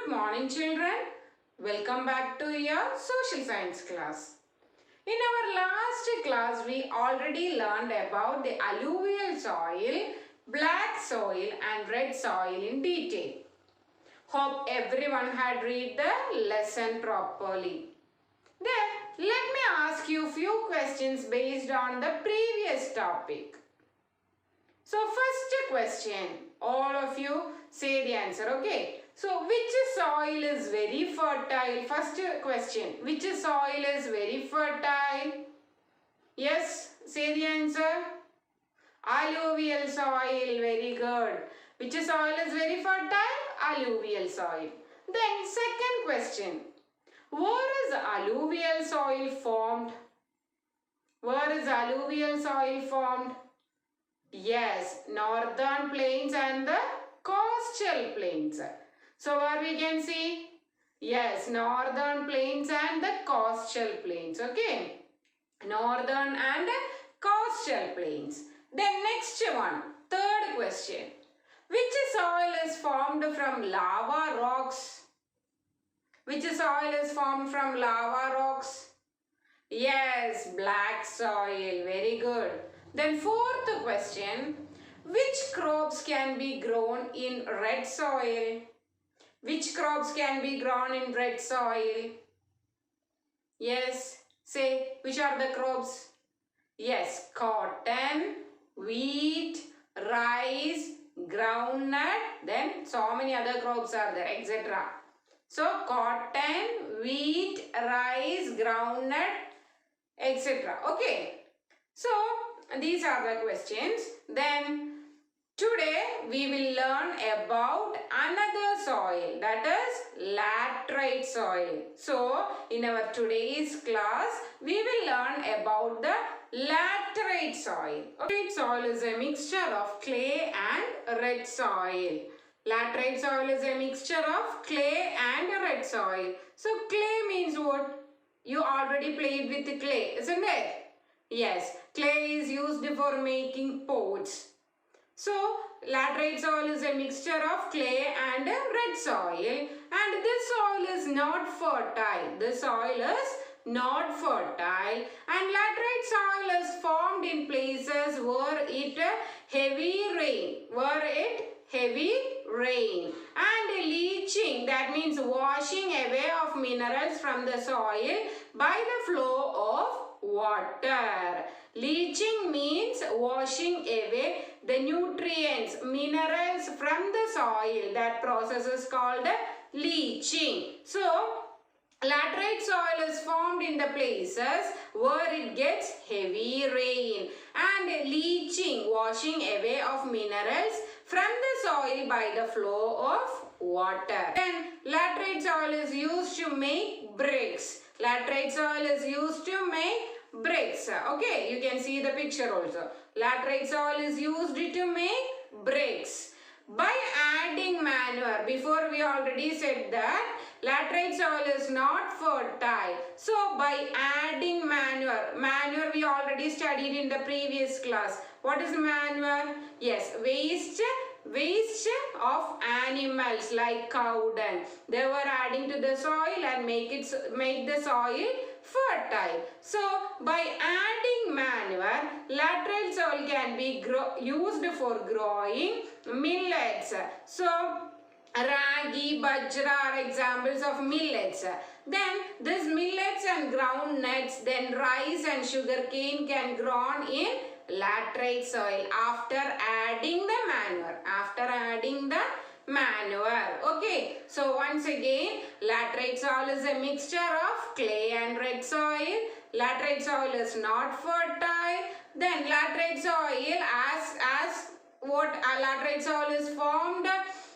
Good morning, children. Welcome back to your social science class. In our last class, we already learned about the alluvial soil, black soil and red soil in detail. Hope everyone had read the lesson properly. Then, let me ask you few questions based on the previous topic. So, first question, all of you say the answer, okay? So, which soil is very fertile? First question, which soil is very fertile? Yes, say the answer. Alluvial soil, very good. Which soil is very fertile? Alluvial soil. Then, second question, where is alluvial soil formed? Where is alluvial soil formed? Yes, northern plains and the coastal plains. So where we can see? Yes, northern plains and the coastal plains. Okay. Northern and coastal plains. Then next one, third question. Which soil is formed from lava rocks? Which soil is formed from lava rocks? Yes, black soil. Very good. Then fourth question, which crops can be grown in red soil? Which crops can be grown in red soil? Yes, say which are the crops? Yes, cotton, wheat, rice, groundnut, then so many other crops are there, etc. So, cotton, wheat, rice, groundnut, etc. Okay. So, these are the questions. Then today we will learn about another soil, that is laterite soil. So in our today's class we will learn about the laterite soil. Laterite soil is a mixture of clay and red soil. Laterite soil is a mixture of clay and red soil. So clay means what? You already played with clay, isn't it? Yes, clay is used for making pots. So, laterite soil is a mixture of clay and red soil, and this soil is not fertile. This soil is not fertile, and laterite soil is formed in places where it heavy rain and leaching, that means washing away of minerals from the soil by the flow of water. Leaching means washing away the nutrients, minerals from the soil. That process is called leaching. So, laterite soil is formed in the places where it gets heavy rain and leaching, washing away of minerals from the soil by the flow of water. Then laterite soil is used to make bricks. Laterite soil is used to make bricks. Okay, you can see the picture also. Laterite soil is used to make bricks. By adding manure, before we already said that laterite soil is not fertile. So by adding manure we already studied in the previous class. What is manure? Yes, waste of animals like cow dung. They were adding to the soil and make the soil fertile. So by adding manure, laterite soil can be used for growing millets. So ragi, bajra are examples of millets. Then this millets and ground nuts, then rice and sugarcane can grow in laterite soil after adding the manure. Okay, so once again, laterite soil is a mixture of clay and red soil. Laterite soil is not fertile. Then laterite soil, laterite soil is formed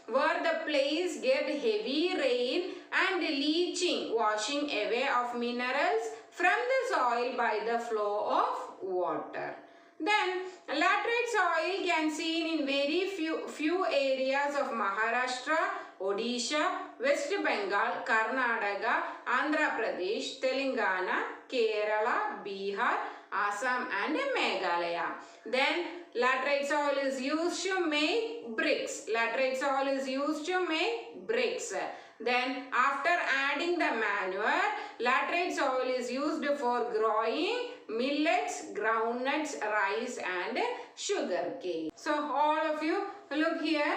where the place get heavy rain and leaching, washing away of minerals from the soil by the flow of water. Then laterite soil can seen in very few areas of Maharashtra, Odisha, West Bengal, Karnataka, Andhra Pradesh, Telangana, Kerala, Bihar, Assam and Meghalaya. Then laterite soil is used to make bricks. Laterite soil is used to make bricks. Then after adding the manure, laterite soil is used for growing millets, groundnuts, rice and sugar cane. So all of you look here.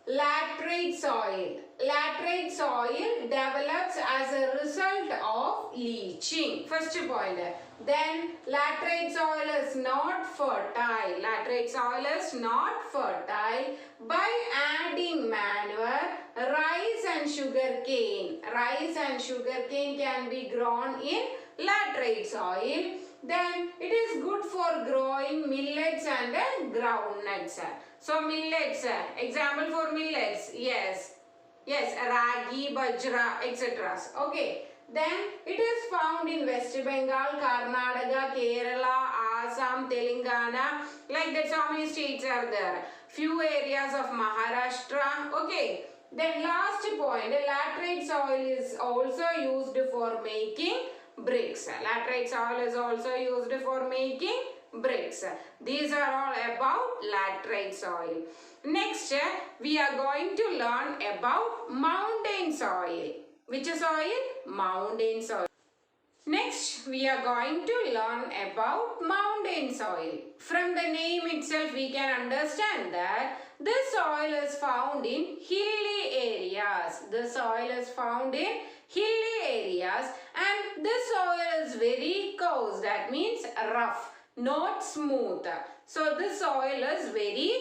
Laterite soil. Laterite soil develops as a result of leaching. First point. Then laterite soil is not fertile. Laterite soil is not fertile by adding manure, rice and sugar cane. Rice and sugar cane can be grown in laterite soil. Then it is good for growing millets and groundnuts. So millets, example for millets, yes, ragi, bajra, etc. Okay, then it is found in West Bengal, Karnataka, Kerala, Assam, Telangana, like that so many states are there. Few areas of Maharashtra, okay. Then last point, laterite soil is also used for making bricks. Laterite soil is also used for making bricks. These are all about laterite soil. Next, we are going to learn about mountain soil. Which soil? Mountain soil. Next, we are going to learn about mountain soil. From the name itself, we can understand that this soil is found in hilly areas. The soil is found in hilly areas and this soil is very coarse. That means rough, not smooth. So this soil is very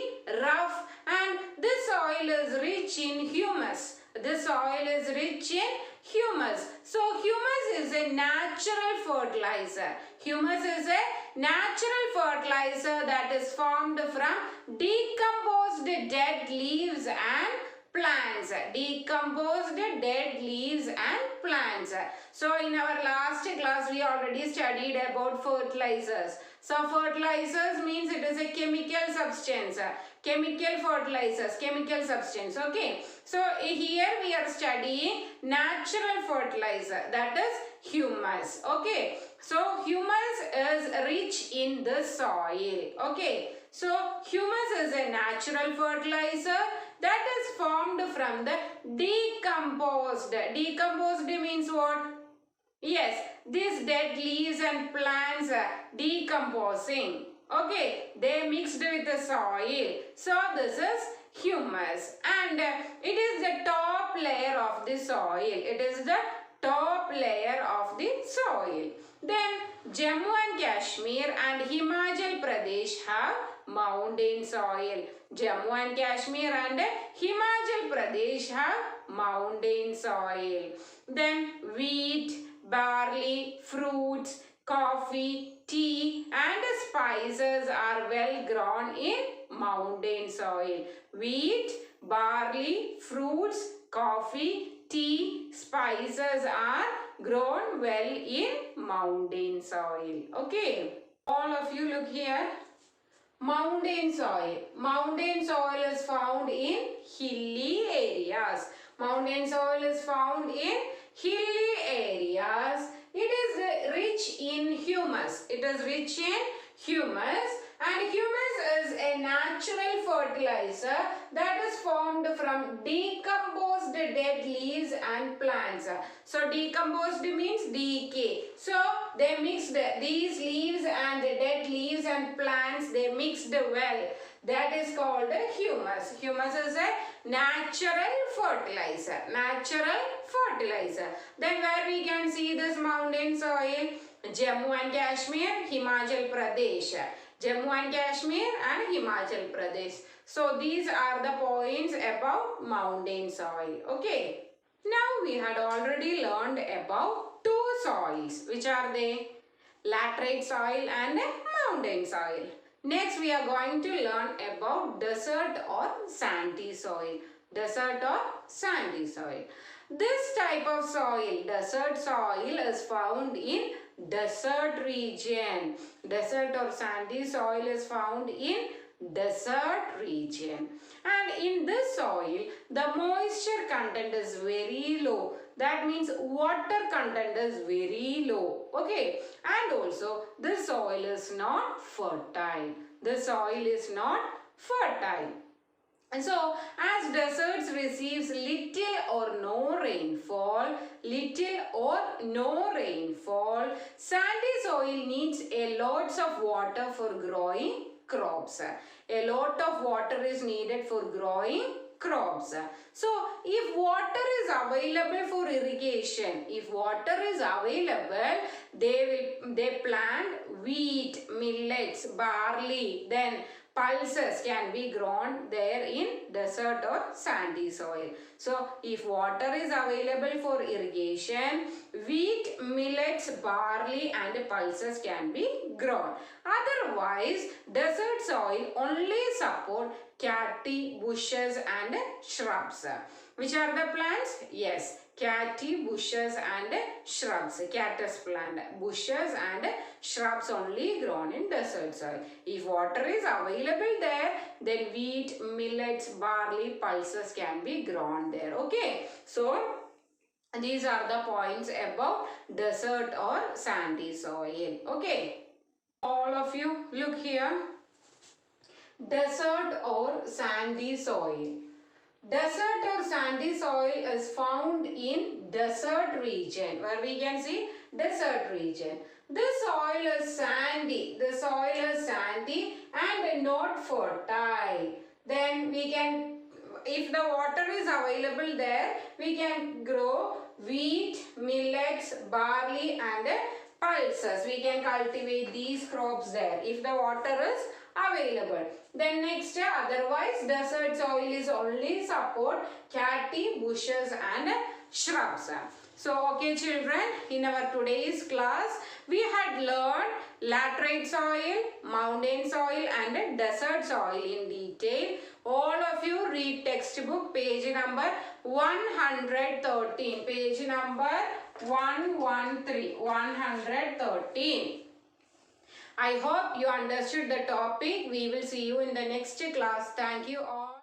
rough and this soil is rich in humus. This soil is rich in humus. So humus is a natural fertilizer. Humus is a natural fertilizer that is formed from decomposed dead leaves and plants. Decomposed dead leaves and plants. So in our last class we already studied about fertilizers. So fertilizers means it is a chemical substance. Chemical fertilizers, chemical substance. Okay. So here we are studying natural fertilizer, that is humus. Okay. So humus is rich in the soil. Okay. So humus is a natural fertilizer that is formed from the decomposed. Decomposed means what? Yes, these dead leaves and plants are decomposing. Okay, they mixed with the soil. So this is humus and it is the top layer of the soil. It is the top layer of the soil. Then Jammu and Kashmir and Himachal Pradesh have mountain soil. Jammu and Kashmir and Himachal Pradesh have mountain soil. Then wheat, barley, fruits, coffee, tea and spices are well grown in mountain soil. Wheat, barley, fruits, coffee, tea, spices are grown well in mountain soil. Okay. All of you look here. Mountain soil. Mountain soil is found in hilly areas. Mountain soil is found in hilly areas. It is rich in humus. It is rich in humus and humus is a natural fertilizer that is formed from decomposed dead leaves and plants. So decomposed means decay. So they mixed these leaves and the dead leaves and plants, they mixed well. That is called humus. Humus is a natural fertilizer. Natural fertilizer. Then where we can see this mountain soil? Jammu and Kashmir, Himachal Pradesh. Jammu and Kashmir and Himachal Pradesh. So these are the points about mountain soil. Okay. Now we had already learned about two soils. Which are they? Laterite soil and mountain soil. Next we are going to learn about desert or sandy soil. Desert or sandy soil. This type of soil, desert soil, is found in desert region. Desert or sandy soil is found in desert region. And in this soil, the moisture content is very low. That means water content is very low. Okay. And also, this soil is not fertile. The soil is not fertile. So, as deserts receives little or no rainfall, sandy soil needs a lots of water for growing crops. A lot of water is needed for growing crops. So, if water is available for irrigation, they plant wheat, millets, barley, then pulses can be grown there in desert or sandy soil. So, if water is available for irrigation, wheat, millets, barley and pulses can be grown. Otherwise, desert soil only support cacti, bushes and shrubs. Which are the plants? Yes, cacti, bushes and shrubs. Cactus plant, bushes and shrubs only grown in desert soil. If water is available there, then wheat, millets, barley, pulses can be grown there. Okay. So, these are the points about desert or sandy soil. Okay. All of you look here. Desert or sandy soil. Desert or sandy soil is found in desert region, where we can see desert region. This soil is sandy. The soil is sandy and not fertile. Then we can, if the water is available there, we can grow wheat, millets, barley and pulses. We can cultivate these crops there if the water is available. Then next, otherwise desert soil is only support cacti, bushes and shrubs. So, okay children, in our today's class, we had learned laterite soil, mountain soil and desert soil in detail. All of you read textbook page number 113. Page number 113. I hope you understood the topic. We will see you in the next class. Thank you all.